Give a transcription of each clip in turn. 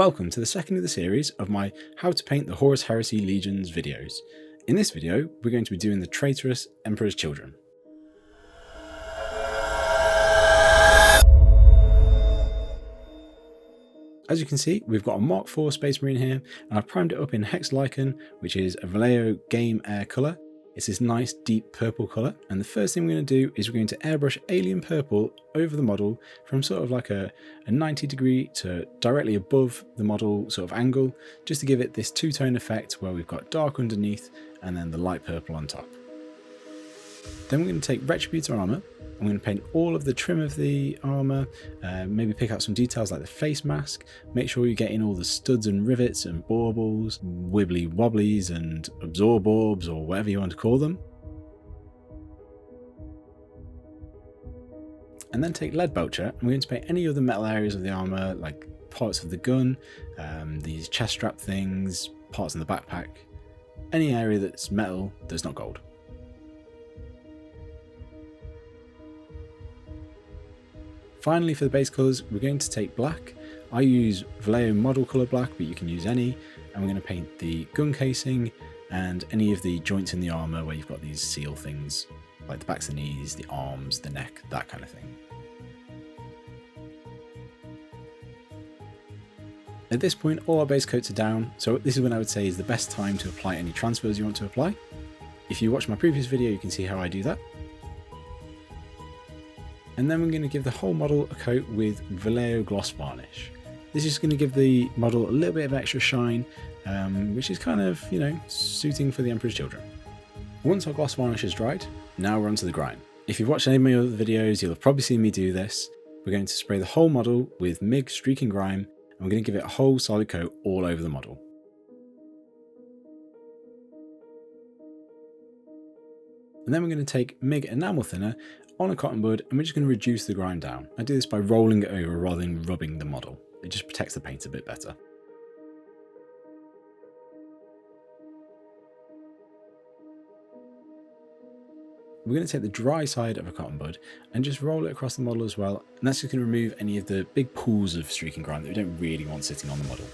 Welcome to the second of the series of my How to Paint the Horus Heresy Legions videos. In this video, we're going to be doing the traitorous Emperor's Children. As you can see, we've got a Mark IV Space Marine here, and I've primed it up in Hex Lichen, which is a Vallejo Game Air colour. It's this nice deep purple colour, and the first thing we're going to do is we're going to airbrush Alien Purple over the model from sort of like a 90 degree to directly above the model sort of angle, just to give it this two-tone effect where we've got dark underneath and then the light purple on top. Then we're going to take Retributor armour. I'm going to paint all of the trim of the armour, maybe pick out some details like the face mask, make sure you get in all the studs and rivets and baubles, wibbly wobblies and absorb orbs or whatever you want to call them. And then take Leadbelcher, and we're going to paint any other metal areas of the armour, like parts of the gun, these chest strap things, parts in the backpack, any area that's metal that's not gold. Finally, for the base colours, we're going to take black. I use Vallejo model colour black, but you can use any. And we're going to paint the gun casing and any of the joints in the armour where you've got these seal things, like the backs of the knees, the arms, the neck, that kind of thing. At this point, all our base coats are down, so this is when I would say is the best time to apply any transfers you want to apply. If you watch my previous video, you can see how I do that. And then we're going to give the whole model a coat with Vallejo gloss varnish. This is going to give the model a little bit of extra shine, which is kind of, suiting for the Emperor's Children. Once our gloss varnish is dried, now we're onto the grime. If you've watched any of my other videos, you'll have probably seen me do this. We're going to spray the whole model with MIG streaking grime, and we're going to give it a whole solid coat all over the model. And then we're going to take MIG enamel thinner on a cotton bud, and we're just going to reduce the grime down. I do this by rolling it over rather than rubbing the model. It just protects the paint a bit better. We're going to take the dry side of a cotton bud and just roll it across the model as well, and that's just going to remove any of the big pools of streaking grime that we don't really want sitting on the model.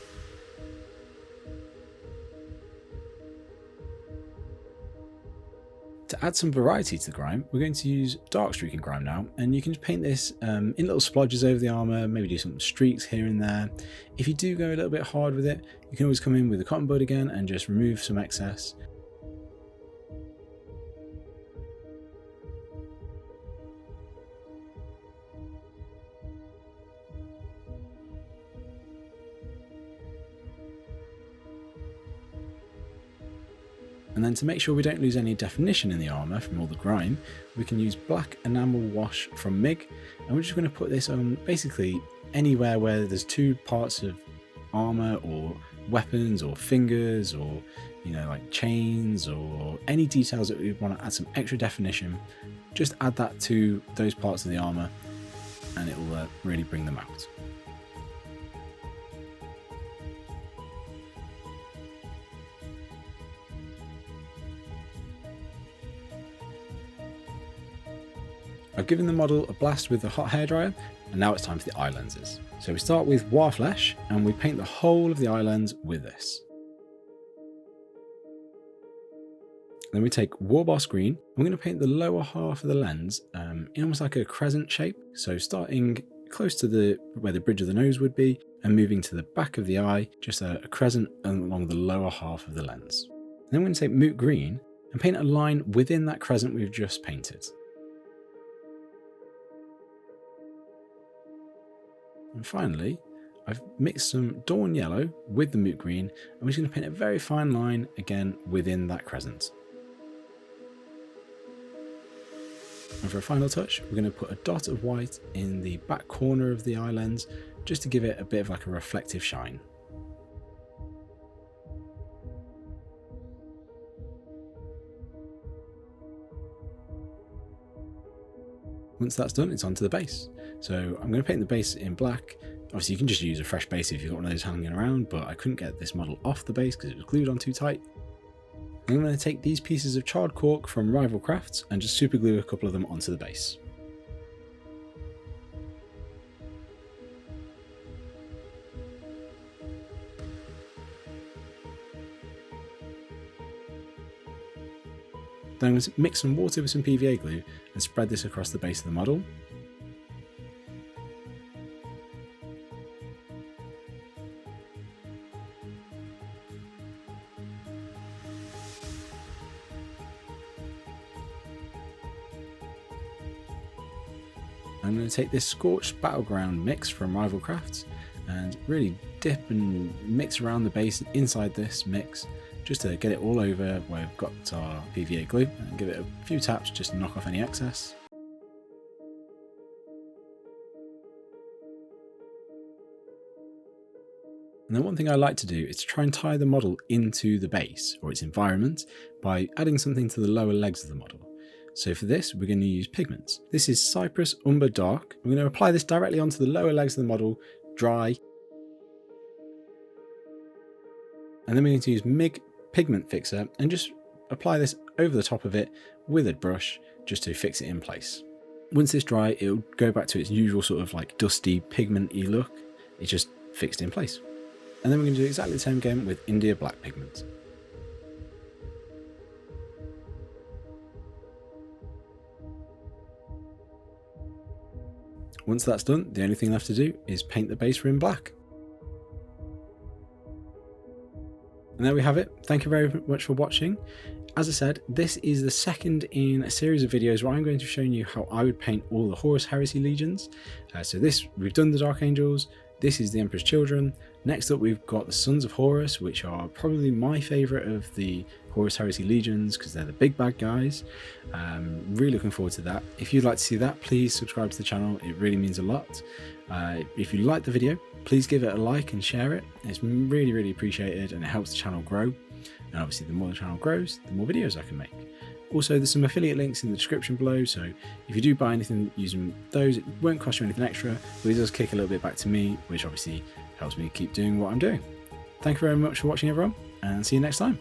To add some variety to the grime, we're going to use dark streaking grime now, and you can just paint this in little splodges over the armour, maybe do some streaks here and there. If you do go a little bit hard with it, you can always come in with a cotton bud again and just remove some excess. And then to make sure we don't lose any definition in the armour from all the grime, we can use black enamel wash from MIG, and we're just going to put this on basically anywhere where there's two parts of armour or weapons or fingers or like chains or any details that we want to add some extra definition. Just add that to those parts of the armour and it will really bring them out. I've given the model a blast with the hot hairdryer, and now it's time for the eye lenses. So we start with Warflesh, and we paint the whole of the eye lens with this. Then we take Warboss Green, and we're going to paint the lower half of the lens in almost like a crescent shape. So starting close to where the bridge of the nose would be, and moving to the back of the eye, just a crescent along the lower half of the lens. Then we're going to take Moot Green, and paint a line within that crescent we've just painted. And finally, I've mixed some Dawn Yellow with the Moot Green, and we're just going to paint a very fine line again within that crescent. And for a final touch, we're going to put a dot of white in the back corner of the eye lens, just to give it a bit of like a reflective shine. Once that's done, it's onto the base. So I'm going to paint the base in black. Obviously you can just use a fresh base if you've got one of those hanging around, but I couldn't get this model off the base because it was glued on too tight. I'm going to take these pieces of charred cork from Rival Crafts and just super glue a couple of them onto the base. Then I'm going to mix some water with some PVA glue and spread this across the base of the model. I'm going to take this Scorched Battleground mix from Rival Crafts and really dip and mix around the base inside this mix just to get it all over where we've got our PVA glue, and give it a few taps just to knock off any excess. And then one thing I like to do is to try and tie the model into the base or its environment by adding something to the lower legs of the model. So for this, we're going to use pigments. This is Cypress Umber Dark. I'm going to apply this directly onto the lower legs of the model, dry. And then we're going to use MIG Pigment Fixer and just apply this over the top of it with a brush just to fix it in place. Once it's dry, it'll go back to its usual sort of like dusty, pigment-y look. It's just fixed in place. And then we're going to do exactly the same again with India Black pigment. Once that's done, the only thing left to do is paint the base in black. And there we have it. Thank you very much for watching. As I said, this is the second in a series of videos where I'm going to show you how I would paint all the Horus Heresy legions. So we've done the Dark Angels, this is the Emperor's Children. Next up we've got the Sons of Horus, which are probably my favourite of the Horus Heresy legions because they're the big bad guys. Really looking forward to that. If you'd like to see that, please subscribe to the channel, it really means a lot. If you like the video, please give it a like and share it. It's really appreciated and it helps the channel grow. And obviously the more the channel grows, the more videos I can make. Also, there's some affiliate links in the description below, so if you do buy anything using those, it won't cost you anything extra, but it does kick a little bit back to me, which obviously helps me keep doing what I'm doing. Thank you very much for watching, everyone, and see you next time.